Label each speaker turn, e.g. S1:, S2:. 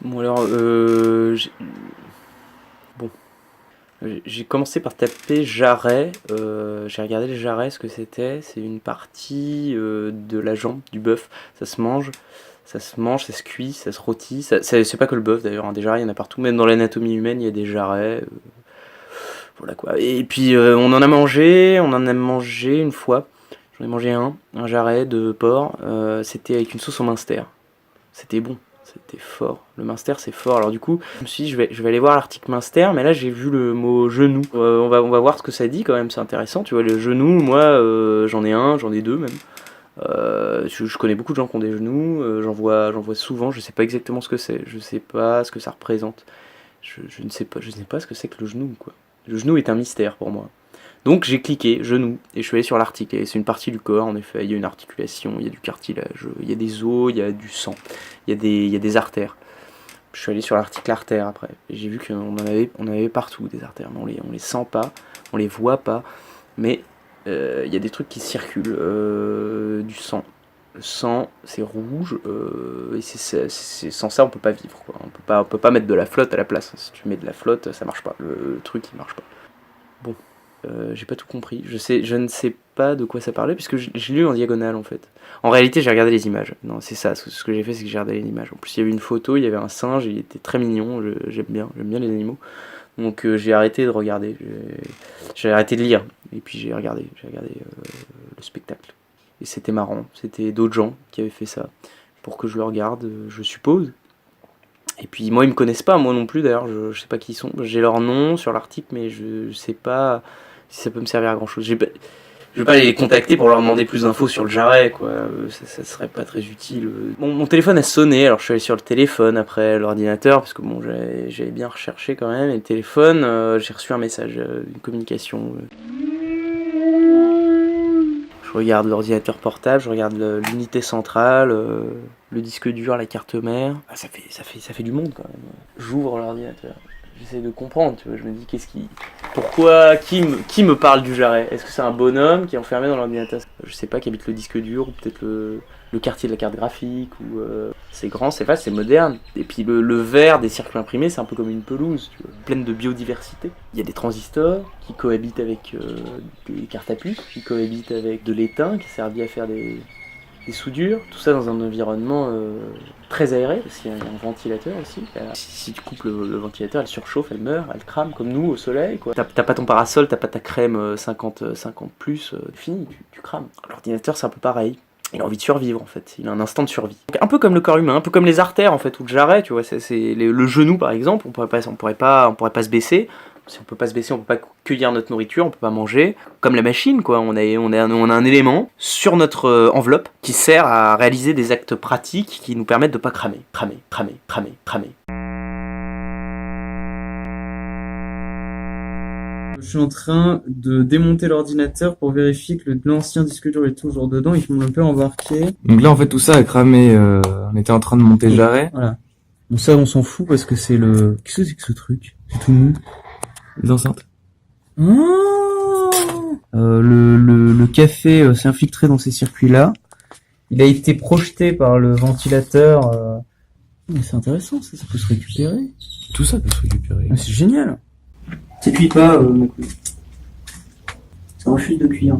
S1: Bon alors, bon, j'ai commencé par taper jarret. J'ai regardé les jarrets, ce que c'était. C'est une partie de la jambe du bœuf. Ça se mange, ça se cuit, ça se rôtit. C'est pas que le bœuf d'ailleurs, hein. Des jarrets, il y en a partout. Même dans l'anatomie humaine, il y a des jarrets. Voilà quoi. Et puis on en a mangé une fois. J'en ai mangé un jarret de porc. C'était avec une sauce au minster. C'était bon, c'était fort. Le Minster, c'est fort. Alors du coup, je me suis dit, je vais aller voir l'article Minster, mais là j'ai vu le mot genou. On va voir ce que ça dit quand même, c'est intéressant. Tu vois, le genou, moi, j'en ai deux même. Je connais beaucoup de gens qui ont des genoux, j'en vois souvent. Je sais pas exactement ce que c'est, je sais pas ce que ça représente. Je ne sais pas ce que c'est que le genou, quoi. Le genou est un mystère pour moi. Donc j'ai cliqué genou et je suis allé sur l'article. Et c'est une partie du corps, en effet. Il y a une articulation, il y a du cartilage, il y a des os, il y a du sang, il y a des artères. Je suis allé sur l'article artère après. Et j'ai vu qu'on en avait partout des artères. Mais on les sent pas, on les voit pas. Mais il y a des trucs qui circulent. Du sang. Le sang, c'est rouge. Et sans ça, on peut pas vivre, quoi. On peut pas mettre de la flotte à la place. Si tu mets de la flotte, ça marche pas. Le truc, il marche pas. Bon. J'ai pas tout compris. Je ne sais pas de quoi ça parlait, puisque j'ai lu en diagonale en fait. En réalité, j'ai regardé les images. Non, c'est ça. Ce que j'ai fait, c'est que j'ai regardé les images. En plus, il y avait une photo, il y avait un singe, il était très mignon. J'aime bien les animaux. Donc, j'ai arrêté de regarder. J'ai arrêté de lire. Et puis, j'ai regardé le spectacle. Et c'était marrant. C'était d'autres gens qui avaient fait ça pour que je le regarde, je suppose. Et puis, moi, ils me connaissent pas, moi non plus d'ailleurs. Je sais pas qui ils sont. J'ai leur nom sur l'article, mais je sais pas si ça peut me servir à grand chose. Je vais pas aller les contacter pour leur demander plus d'infos sur le jarret, quoi. Ça serait pas très utile. Mon téléphone a sonné, alors je suis allé sur le téléphone après l'ordinateur, parce que bon, j'avais bien recherché quand même. Et le téléphone, j'ai reçu un message, une communication. Je regarde l'ordinateur portable, je regarde l'unité centrale, le disque dur, la carte mère. Ah, ça fait du monde quand même. J'ouvre l'ordinateur. J'essaie de comprendre, tu vois, je me dis pourquoi, qui me parle du jarret? Est-ce que c'est un bonhomme qui est enfermé dans l'ordinateur? Je sais pas, qui habite le disque dur, ou peut-être le quartier de la carte graphique, ou c'est grand, c'est vaste, c'est moderne. Et puis le verre des circuits imprimés, c'est un peu comme une pelouse, tu vois, pleine de biodiversité. Il y a des transistors qui cohabitent avec des cartes à puce, qui cohabitent avec de l'étain qui est servi à faire des soudures, tout ça dans un environnement très aéré, parce qu'il y a un ventilateur aussi. Si tu coupes le ventilateur, elle surchauffe, elle meurt, elle crame, comme nous au soleil, quoi. T'as pas ton parasol, t'as pas ta crème 50 plus, fini, tu crames. L'ordinateur, c'est un peu pareil. Il a envie de survivre en fait, il a un instinct de survie. Donc, un peu comme le corps humain, un peu comme les artères en fait, ou le jarret, tu vois, le genou par exemple, on pourrait pas se baisser. Si on peut pas se baisser, on peut pas cueillir notre nourriture, on peut pas manger. Comme la machine, quoi. On a un élément sur notre enveloppe qui sert à réaliser des actes pratiques qui nous permettent de pas cramer.
S2: Je suis en train de démonter l'ordinateur pour vérifier que l'ancien disque dur est toujours dedans et qu'il me l'a pas embarqué.
S3: Donc là, en fait, tout ça a cramé. On était en train de monter le jarret.
S2: Voilà. Donc ça, on s'en fout parce que c'est le... Qu'est-ce que c'est que ce truc? C'est tout mou.
S3: Les enceintes.
S2: Oh le café s'est infiltré dans ces circuits-là. Il a été projeté par le ventilateur. Mais c'est intéressant, ça peut se récupérer.
S3: Tout ça peut se récupérer.
S2: Ah, c'est génial. Ça cuit pas, ma couille. Ça refuse de cuire.